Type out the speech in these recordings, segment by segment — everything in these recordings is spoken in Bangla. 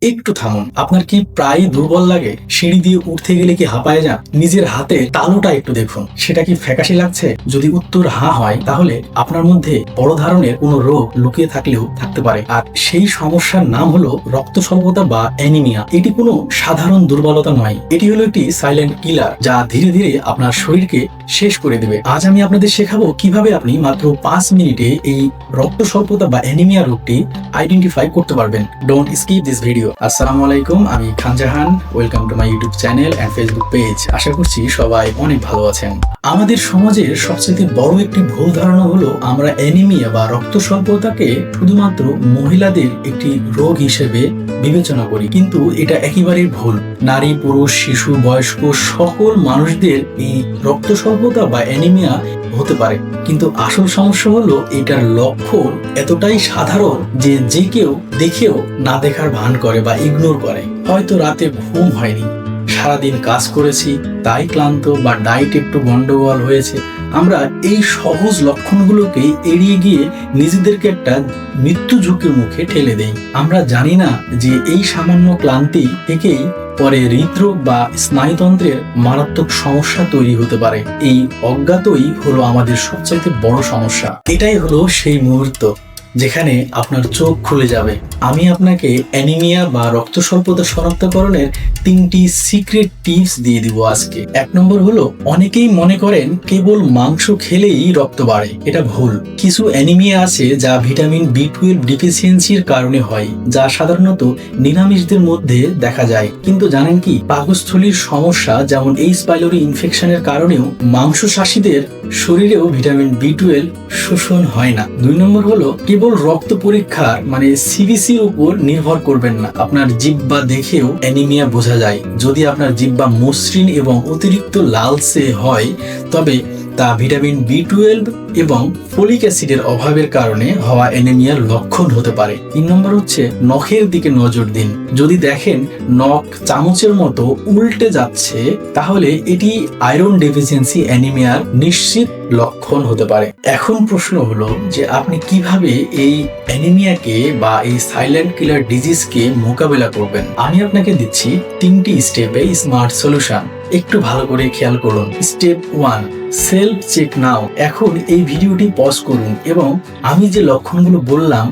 একটু থামুন। আপনার কি প্রায় দুর্বল লাগে? সিঁড়ি দিয়ে উঠতে গেলে কি হাঁপায়ে যান? নিজের হাতে তালুটা একটু দেখুন, সেটা কি ফ্যাকাশে লাগছে? যদি উত্তর হ্যাঁ হয়, তাহলে আপনার মধ্যে বড় ধরনের কোনো রোগ লুকিয়ে থাকলেও থাকতে পারে। আর সেই সমস্যার নাম হলো রক্ত স্বল্পতা বা অ্যানিমিয়া। এটি কোনো সাধারণ দুর্বলতা নয়, এটি হলো একটি সাইলেন্ট কিলার, যা ধীরে ধীরে আপনার শরীরকে শেষ করে দেবে। আজ আমি আপনাদের শেখাবো কিভাবে আপনি মাত্র 5 মিনিটে এই রক্ত স্বল্পতা বা অ্যানিমিয়া রোগটি আইডেন্টিফাই করতে পারবেন। Don't skip this video. আসসালামু আলাইকুম, আমি Khanjahan. Welcome to my YouTube channel and Facebook page. আশা করছি সবাই অনেক ভালো আছেন। আমাদের সমাজের সবচেয়ে বড় একটি ভুল ধারণা হলো আমরা অ্যানিমিয়া বা রক্ত স্বল্পতাকে শুধুমাত্র মহিলাদের একটি রোগ হিসেবে বিবেচনা করি, কিন্তু এটা একেবারেই ভুল। নারী, পুরুষ, শিশু, বয়স্ক সকল মানুষদের এই রক্ত স্বল্পতা বা অ্যানিমিয়া হতে পারে। কিন্তু আসল সমস্যা হলো এটার লক্ষণ এতটাই সাধারণ যে কেউ দেখেও না দেখার ভান করে বা ইগনোর করে। হয়তো রাতে ঘুম হয়নি, সারাদিন কাজ করেছি তাই ক্লান্ত, বা ডায়েট একটু গন্ডগোল হয়েছে। আমরা এই সহজ লক্ষণগুলোকে এড়িয়ে গিয়ে নিজেদেরকে একটা মৃত্যু ঝুঁকির মুখে ঠেলে দেই। আমরা জানি না যে এই সামান্য ক্লান্তি থেকেই পরে হৃদরোগ বা স্নায়ুতন্ত্রের মারাত্মক সমস্যা তৈরি হতে পারে। এই অজ্ঞাতই হলো আমাদের সবচাইতে বড় সমস্যা। এটাই হলো সেই মুহূর্ত যেখানে আপনার চোখ খুলে যাবে। আমি আপনাকে অ্যানিমিয়া বা রক্ত স্বল্পতা শনাক্তকরণের 3টি সিক্রেট টিপস দিয়ে দিব আজকে। 1 নম্বর হলো, অনেকেই মনে করেন কেবল মাংস খেলেই রক্ত বাড়ে। এটা ভুল। কিছু অ্যানিমিয়া আছে যা ভিটামিন B12 ডিফিসিয়েন্সির কারণে হয়, যা সাধারণত নিরামিষদের মধ্যে দেখা যায়। কিন্তু জানেন কি, পাকস্থলীর সমস্যা যেমন এইচ পাইলোরি ইনফেকশনের কারণেও মাংসশাসীদের শরীরেও ভিটামিন B12 শোষণ হয় না। 2 নম্বর হলো, কেবল রক্ত পরীক্ষার মানে সিবিসির উপর নির্ভর করবেন না। আপনার জিহ্বা দেখেও অ্যানিমিয়া বোঝা যায়। যদি আপনার জিহ্বা মসৃণ এবং অতিরিক্ত লালচে হয়, তবে তা ভিটামিন B12 এবং ফলিক অ্যাসিডের অভাবের কারণে হওয়া অ্যানিমিয়ার লক্ষণ হতে পারে। 3 নম্বর হচ্ছে, নখের দিকে নজর দিন। যদি দেখেন নখ চামচের মতো উল্টে যাচ্ছে, তাহলে এটি আয়রন ডেফিসিয়েন্সি অ্যানিমিয়ার নিশ্চিত লক্ষণ হতে পারে। এখন প্রশ্ন হলো যে আপনি কিভাবে এই অ্যানিমিয়াকে বা এই সাইলেন্ট কিলার ডিজিজকে মোকাবেলা করবেন। আমি আপনাকে দিচ্ছি 3টি স্টেপে স্মার্ট সলিউশন। একটু ভালো করে খেয়াল করুন। স্টেপ 1, সেলফ চেক নাও। এখন এই ভিডিওটি পজ করুন এবং আমি যে লক্ষণগুলো বললাম,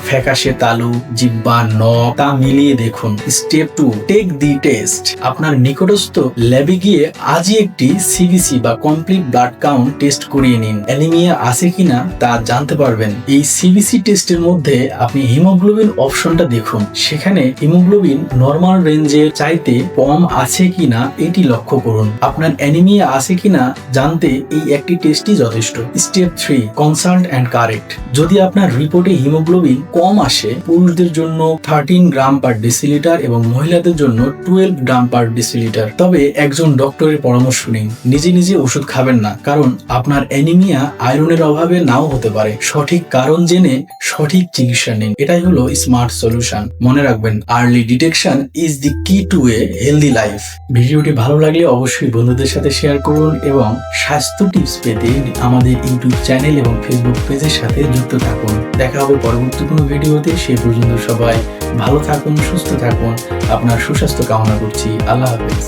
ফ্যাকাশে তালু, জিহ্বা, নখ, তা মিলিয়ে দেখুন। Step 2, take the test. আপনার নিকটস্থ ল্যাবে গিয়ে আজই একটি সিবিসি বা কমপ্লিট ব্লাড কাউন্ট টেস্ট করিয়ে নিন। অ্যানিমিয়া আছে কিনা তা জানতে পারবেন। এই সিবিসি টেস্টের মধ্যে আপনি হিমোগ্লোবিন অপশনটা দেখুন। সেখানে হিমোগ্লোবিন নরমাল রেঞ্জের চাইতে কম আছে কিনা এটি লক্ষ্য করুন। আপনার অ্যানিমিয়া আছে কিনা জানতে এই একটি টেস্টই যথেষ্ট। Step 3, consult and correct. যদি আপনার রিপোর্টে হিমোগ্লোবিন কম আসে, পুরুষদের জন্য 13 গ্রাম পার ডেসিলিটার এবং মহিলাদের জন্য 12 গ্রাম পার ডেসিলিটার, তবে একজন ডক্টরের পরামর্শ নিন। নিজে নিজে ওষুধ খাবেন না, কারণ আপনার অ্যানিমিয়া আয়রনের অভাবে নাও হতে পারে। সঠিক কারণ জেনে সঠিক চিকিৎসা নিন। এটাই হলো স্মার্ট সলিউশন। মনে রাখবেন, আর্লি ডিটেকশন ইজ দি কি টু এ হেলদি লাইফ। ভিডিওটি ভালো লাগলে অবশ্যই বন্ধুদের সাথে শেয়ার করুন এবং স্বাস্থ্য টিপস পেতে আমাদের ইউটিউব চ্যানেল এবং ফেসবুক পেজের সাথে যুক্ত থাকুন। দেখা হবে পরবর্তী কোনো ভিডিওতে। সে পর্যন্ত সবাই ভালো থাকুন, সুস্থ থাকুন। আপনার সুস্বাস্থ্য কামনা করছি। আল্লাহ হাফেজ।